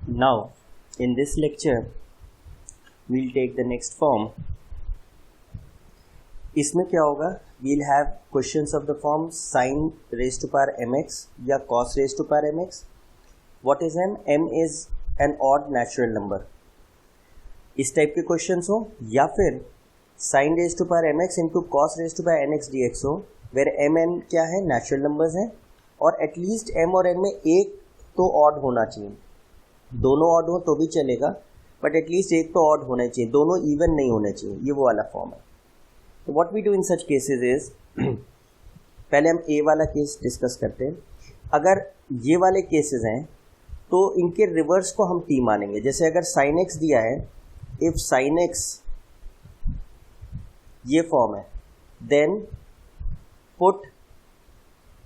Now, in this lecture, we'll take the next form. इसमें क्या होगा? We'll have questions of the form sin raised to power mx या cos raised to power mx. What is m? m is an odd natural number. इस type के questions हो या फिर sin raised to power mx into cos raised to power nx dx हो, where m n क्या है? Natural numbers हैं और एटलीस्ट m और n में एक तो ऑड होना चाहिए. दोनों ऑड हो तो भी चलेगा, बट एटलीस्ट एक तो ऑड होना चाहिए, दोनों इवन नहीं होने चाहिए. ये वो वाला फॉर्म है. तो what we do in such cases is, पहले हम ए वाला केस डिस्कस करते हैं. अगर ये वाले केसेस हैं तो इनके रिवर्स को हम टी मानेंगे. जैसे अगर साइन एक्स दिया है, इफ साइन एक्स ये फॉर्म है, then put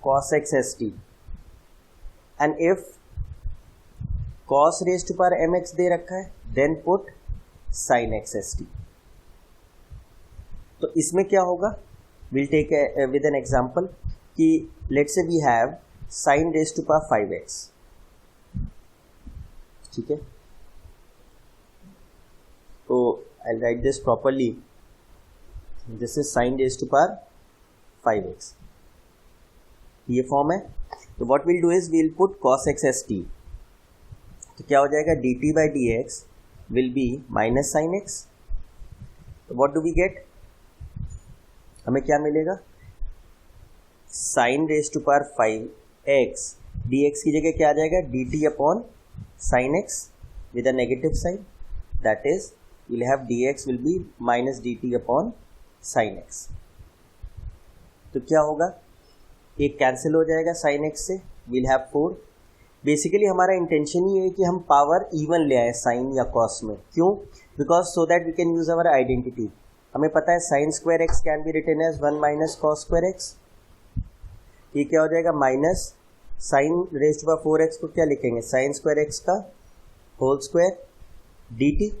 cos x as t, and if cos raised to power mx दे रखा है, then put sin x as t. तो इसमें क्या होगा? we'll take with an example कि let's say we have sin raised to power 5x. ठीक है, तो I'll write this properly. This is sin raised to power 5x. ये form है. तो what will do is will put cos x as t. तो क्या हो जाएगा? dt by dx will be minus sine x. तो व्हाट डू वी गेट? हमें क्या मिलेगा? Sine raise to power 5x dx की जगह क्या आ जाएगा? dt upon sine x with a negative sign. That is will have dx will be minus dt upon sine x. तो क्या होगा? एक कैंसिल हो जाएगा साइन एक्स से, विल हैव 4. बेसिकली हमारा इंटेंशन ही है कि हम पावर इवन ले आए साइन या कॉस में. क्यों? Because so that we can use our identity. हमें पता है sine square x can be written as 1 minus cos square x. ये क्या हो जाएगा? Minus sign raised bye 4x को क्या लिखेंगे? साइन स्क्वायर एक्स का होल स्क्वायर dt,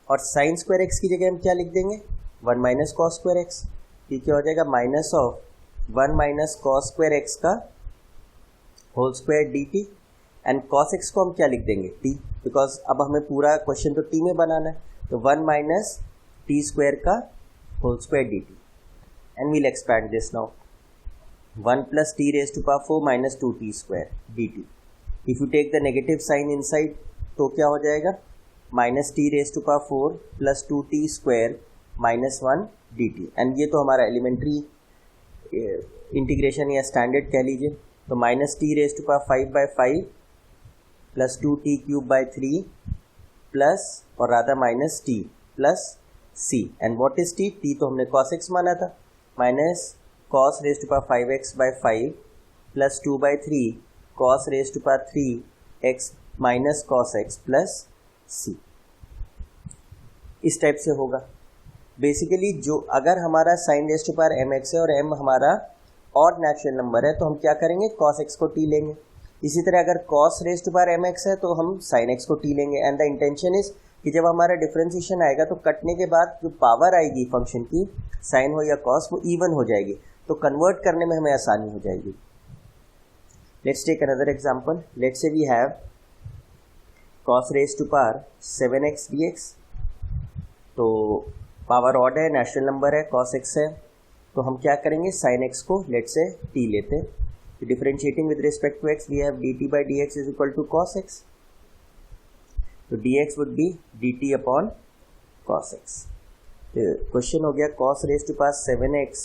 और साइन स्क्वायर एक्स की जगह हम क्या लिख देंगे? 1 माइनस कॉस स्क्वायर एक्स. ये क्या हो जाएगा? Minus of 1 minus cos square x का whole square dt, and cos x को हम क्या लिख देंगे? t, बिकॉज अब हमें पूरा क्वेश्चन तो t में बनाना है. तो 1 माइनस टी स्क्वायर का whole square dt, and we'll expand this now. 1 plus t raise to power 4 minus 2t square dt. If you take the negative sign inside तो क्या हो जाएगा? Minus t raise to power 4 plus 2t square minus 1 dt. And ये तो हमारा elementary integration या standard कह लीजिए. तो minus t raise to power 5/5 plus 2t cube by 3 plus और राधा minus t plus C. And what is t? T तो हमने cos x माना था. Minus cos raise to power 5x/5 plus 2/3 cos raise to power 3x minus cos x plus C. इस type से होगा. Basically जो अगर हमारा sine raise to power m x है और m हमारा ऑड नेचुरल नंबर है तो हम क्या करेंगे? cos x को t लेंगे. इसी तरह अगर cos raise to power m x है तो हम sin x को t लेंगे. एंड द इंटेंशन इज कि जब हमारा डिफरेंशिएशन आएगा तो कटने के बाद जो पावर आएगी फंक्शन की, साइन हो या cos, वो इवन हो जाएगी. तो कन्वर्ट करने में हमें आसानी हो जाएगी. Let's take another example. Let's say we have cos raise to power 7x dx. तो पावर ऑड है, नेचुरल नंबर है, cos x है, तो हम क्या करेंगे? sin x को लेट्स से t लेते हैं. Differentiating with respect to x we have dt by dx is equal to cos x. तो dx would be dt upon cos x. Question हो गया cos raise to power 7x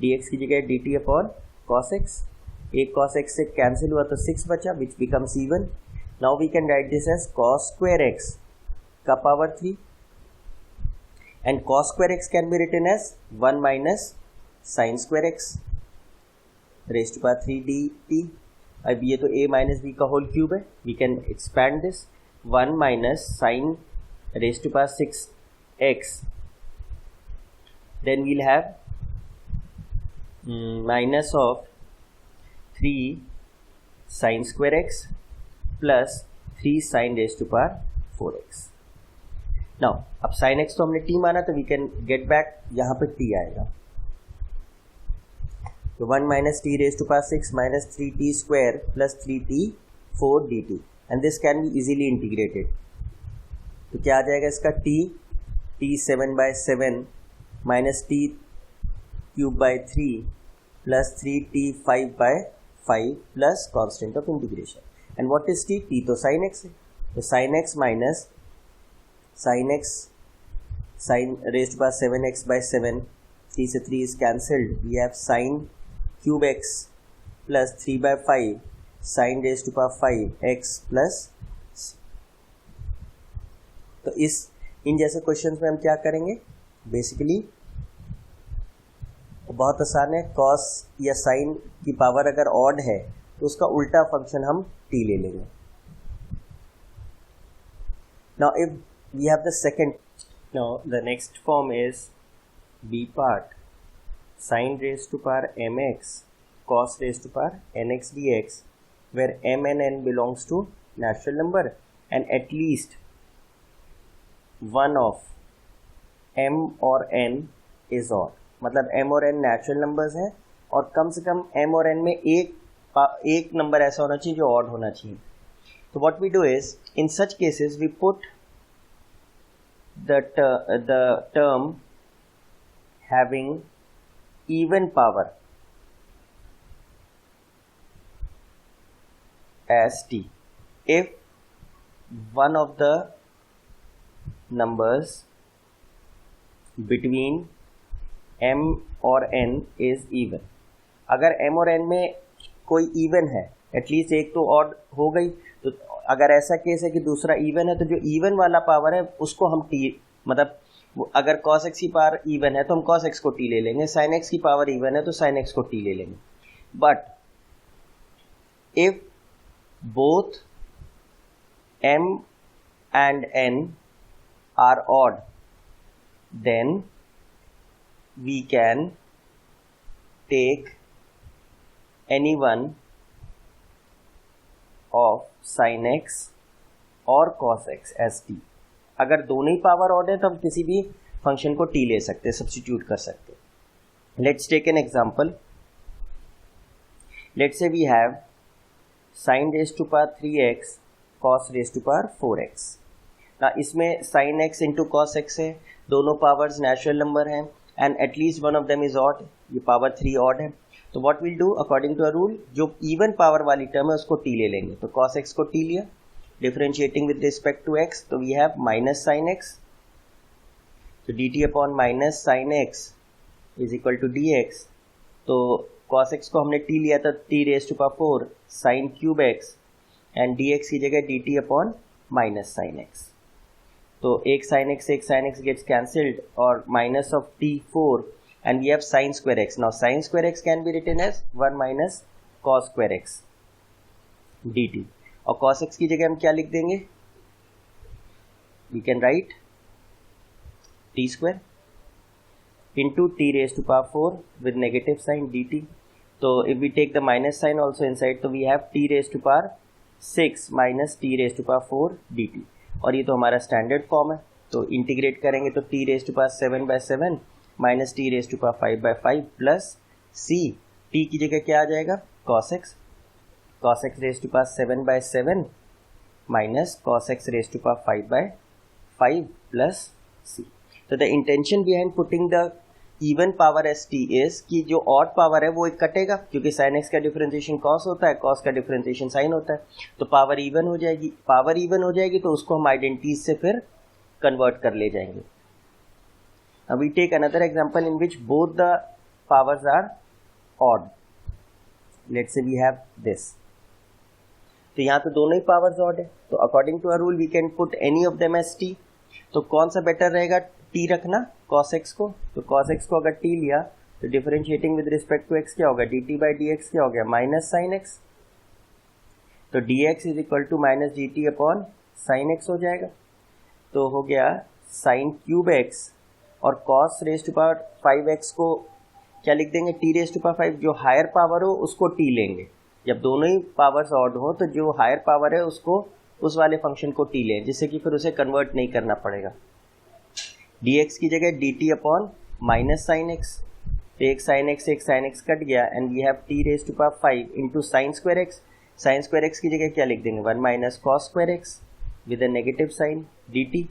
dx की जगह dt upon cos x. एक cos x से cancel हुआ तो 6 बचा, which becomes even. Now we can write this as cos square x का power 3, and cos square x can be written as 1 minus sin square x raised to power 3 dt. अब ये तो a minus b का whole cube है. we can expand this. 1 minus sin raised to power 6x, then we'll have minus of 3 sin square x plus 3 sin raised to power 4x. Now अब sign x तो हमने T माना तो we can get back, यहाँ पे T आएगा. तो 1 minus t raise to power 6 minus 3t square plus 3t 4 dt and this can be easily integrated. तो क्या आ जाएगा इसका t 7/7 minus t cube by 3 plus 3t 5/5 plus constant of integration. And what is t? t तो sin x है, तो sin x minus sin x sin raised to power 7x/7, 3 से 3 is cancelled. We have sin cube x plus 3/5 sin raised to power 5x plus. तो इन जैसे questions में हम क्या करेंगे, बेसिकली बहुत आसान है. कॉस या साइन की पावर अगर ऑड है तो उसका उल्टा फंक्शन हम t ले लेंगे. Now if we have the second, now the next form is b part sin raised to power mx cos raised to power nx dx, where m and n belongs to natural number and at least one of m और n is odd. मतलब m और n natural numbers हैं और कम से कम m और n में एक number ऐसा होना चाहिए जो ऑड होना चाहिए. तो what we do is, in such cases we put the term having even power as t if one of the numbers between m और n is even. अगर m और n में कोई इवन है, एटलीस्ट एक तो ऑड हो गई, तो अगर ऐसा केस है कि दूसरा इवन है तो जो इवन वाला पावर है उसको हम t, मतलब अगर cos x की पावर इवन है तो हम cos x को t ले लेंगे, sin x की पावर इवन है तो sin x को t ले लेंगे. But if both m and n are odd, then we can take any one of sin x और cos x as t. अगर दोनों ही पावर ऑड है तो हम किसी भी फंक्शन को t ले सकते हैं, सब्स्टिट्यूट कर सकते हैं. Let's take an example. Let's say we have sin raised to power 3x cos raised to power 4x. ना इसमें sin x into cos x है, दोनों पावर्स नेचुरल नंबर हैं and at least one of them is odd, ये power 3 odd है. तो what will do according to a rule, जो even power वाली टर्म है उसको t ले लेंगे. तो cos x को t लिया, differentiating with respect to x, तो we have minus sin x, so dt upon minus sin x is equal to dx. तो cos x को हमने t लिया था t raised to power 4 sin cube x and dx की जगह dt upon minus sin x. तो एक sin x gets cancelled और minus of t 4 and we have sin square x. Now sin square x can be written as 1 minus cos square x dt. और cos x की जगह हम क्या लिख देंगे, we can write t square into t raised to power 4 with negative sign dt. तो if we take the minus sign also inside, तो we have t raised to power 6 minus t raised to power 4 dt. और ये तो हमारा standard form है, तो integrate करेंगे तो t raised to power 7/7 minus t raised to power 5/5 plus c, t की जगह क्या आ जाएगा, cos x raised to power 7/7 minus cos x raised to power 5/5 plus c. So the intention behind putting the even power as t is कि जो odd power है वो एक कटेगा, क्योंकि sin x का डिफरेंशिएशन cos होता है, cos का डिफरेंशिएशन sin होता है, तो पावर इवन हो जाएगी. पावर इवन हो जाएगी तो उसको हम आइडेंटिटीज से फिर कन्वर्ट कर ले जाएंगे. Now we take another example in which both the powers are odd. Let's say we have this. तो यहाँ तो दोनों ही पावर्स ऑड है, तो according to a rule we can put any of them as t. तो कौन सा better रहेगा, t रखना cos x को. तो cos x को अगर t लिया तो differentiating with respect to x क्या होगा, dt/dx क्या हो गया, माइनस sin x. तो dx is equal to minus dt upon sin x हो जाएगा. तो हो गया sin क्यूब x और cos raise to power 5x को क्या लिख देंगे, t रेज टू पावर 5. जो हायर पावर हो उसको t लेंगे. जब दोनों ही पावर्स ऑड हो तो जो हायर पावर है उसको उस वाले फंक्शन को t लें, जिससे कि फिर उसे कन्वर्ट नहीं करना पड़ेगा. dx की जगह dt upon minus sine x, तो एक साइन एक्स कट गया and we have t raise to power 5 into sine square x. Sine square x की जगह क्या लिख देंगे, 1 minus cos square x with a negative sign dt।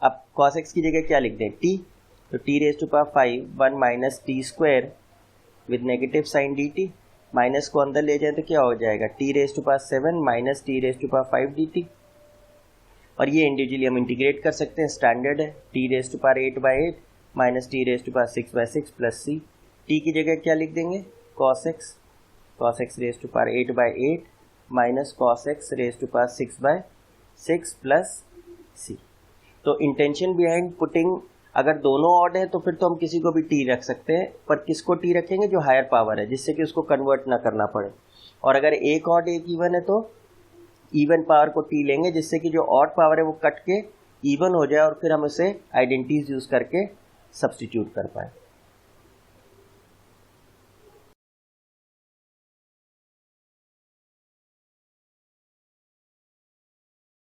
अब cos x की जगह क्या लिख दें, t, तो t raise to power 5 1 minus t square with negative sign dt। Minus को अंदर ले जाए तो क्या हो जाएगा, t raise to power 7 minus t raise to power 5 dt। और ये इंडिविजुअली हम इंटीग्रेट कर सकते हैं, स्टैंडर्ड है, t raise to power 8/8 minus t raise to power 6/6 plus c। t की जगह क्या लिख देंगे, cos x raise to power 8/8 minus cos x raise to power 6/6 plus c। तो इंटेंशन बिहाइंड पुटिंग, अगर दोनों ऑड है तो फिर तो हम किसी को भी t रख सकते हैं, पर किसको t रखेंगे, जो हायर पावर है, जिससे कि उसको कन्वर्ट ना करना पड़े। और अगर एक ऑड एक इवन है तो इवन पावर को t लेंगे, जिससे कि जो ऑड पावर है वो कट के इवन हो जाए और फिर हम उसे आइडेंटिटीज यूज करके सब्स्टिट्यूट कर पाए।